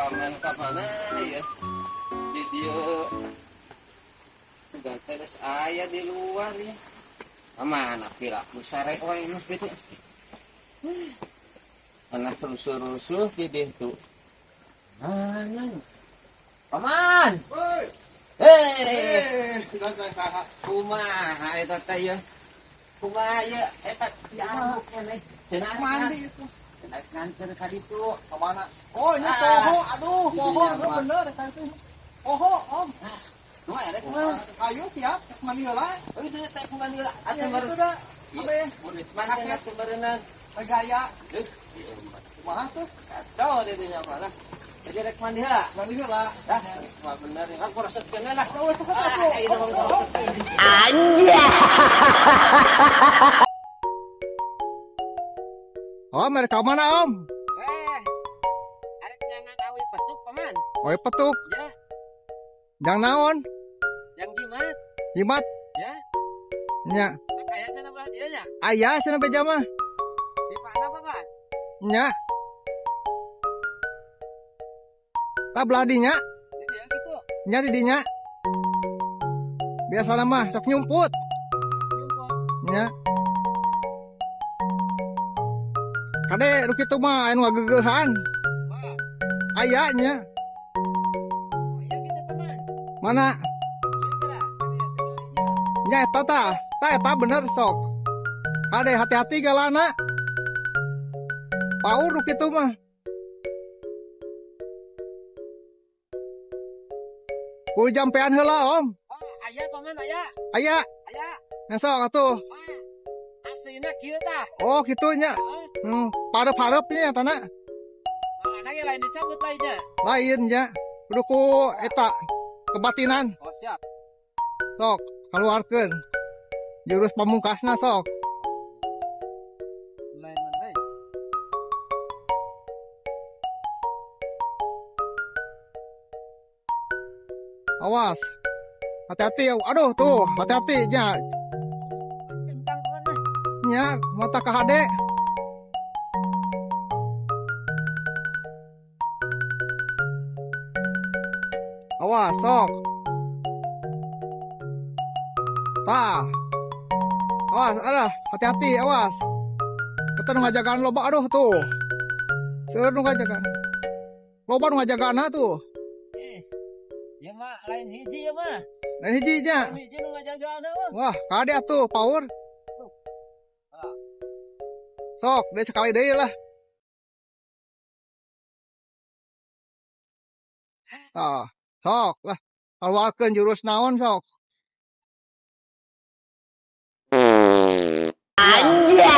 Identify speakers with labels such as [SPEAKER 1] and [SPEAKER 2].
[SPEAKER 1] paman ka mana ya di dia sudah terus ayah di luar ya mana pila musare wae mah gitu mana rusuh-rusuh gitu tuh mana paman kumaha eta teh ya kumaha ya eta diambuk keneh cenah mandi itu cenah nganter ka ditu ka mana
[SPEAKER 2] oh ini poho aduh poho bener kan itu poho om
[SPEAKER 1] nuh ada kumaha
[SPEAKER 2] ayo siap mandi heula
[SPEAKER 1] itu teh mandi heula atuh
[SPEAKER 2] itu dah abe
[SPEAKER 1] mana atuh berenang
[SPEAKER 2] gaya kumaha tuh
[SPEAKER 1] kacau deh dinya mana jadi rek mandi heula dah semua bener aku rasakeun lah
[SPEAKER 3] Anjay.
[SPEAKER 2] Om, mereka mana om?
[SPEAKER 1] arek nyangan awi petuk paman
[SPEAKER 2] Oh, petuk.
[SPEAKER 1] ya
[SPEAKER 2] Yang naon?
[SPEAKER 1] yang jimat
[SPEAKER 2] Jimat.
[SPEAKER 1] ya
[SPEAKER 2] Nya.
[SPEAKER 1] kayak sana belah dia nya
[SPEAKER 2] Ayah sana beja mah.
[SPEAKER 1] di mana paman
[SPEAKER 2] Nya. Tak belah dinya.
[SPEAKER 1] jadi yang gitu
[SPEAKER 2] Nya di dinya. Biasa mah sok nyumput.
[SPEAKER 1] nyumput
[SPEAKER 2] Nya. Kade nu kitu mah anu ngageugehan.
[SPEAKER 1] mah
[SPEAKER 2] Ayahnya.
[SPEAKER 1] oh iya gitu paman
[SPEAKER 2] Mana?
[SPEAKER 1] iya
[SPEAKER 2] Nya eta tah. Tah eta bener sok. Kade hati-hati galana. Paur nu kitu mah. Ku jampean heula om.
[SPEAKER 1] oh ayah paman ayah
[SPEAKER 2] Aya,
[SPEAKER 1] ayah
[SPEAKER 2] ngesok atuh.
[SPEAKER 1] aslinya kieu tah
[SPEAKER 2] Oh, kitunya. Parep-parepnya tanah
[SPEAKER 1] mana ge lain dicabut lainnya
[SPEAKER 2] lain nya. Kudu ku eta kebatinan.
[SPEAKER 1] oh siap
[SPEAKER 2] Sok, keluarkeun. Jurus pamungkasna sok.
[SPEAKER 1] lain mana
[SPEAKER 2] Awas. Hati-hati. Aduh, tuh, hati-hati nya.
[SPEAKER 1] tentang paman mah
[SPEAKER 2] Nya, mata kahade. Awas, sok. Tah. Awas, ada. Hati-hati, awas. Kita nu ngajagaan loba, aduh tuh. Seueur nu ngajagaan. Loba nu ngajagaan tuh.
[SPEAKER 1] yes ya mah lain hiji ya mah
[SPEAKER 2] Dan hiji nya.
[SPEAKER 1] lain hiji nu ngajagaana mah
[SPEAKER 2] Wah, kade atuh, power. Sok, deh sekali deui lah. Ah, sok lah. Keluarkeun jurus naon sok.
[SPEAKER 3] Anjay.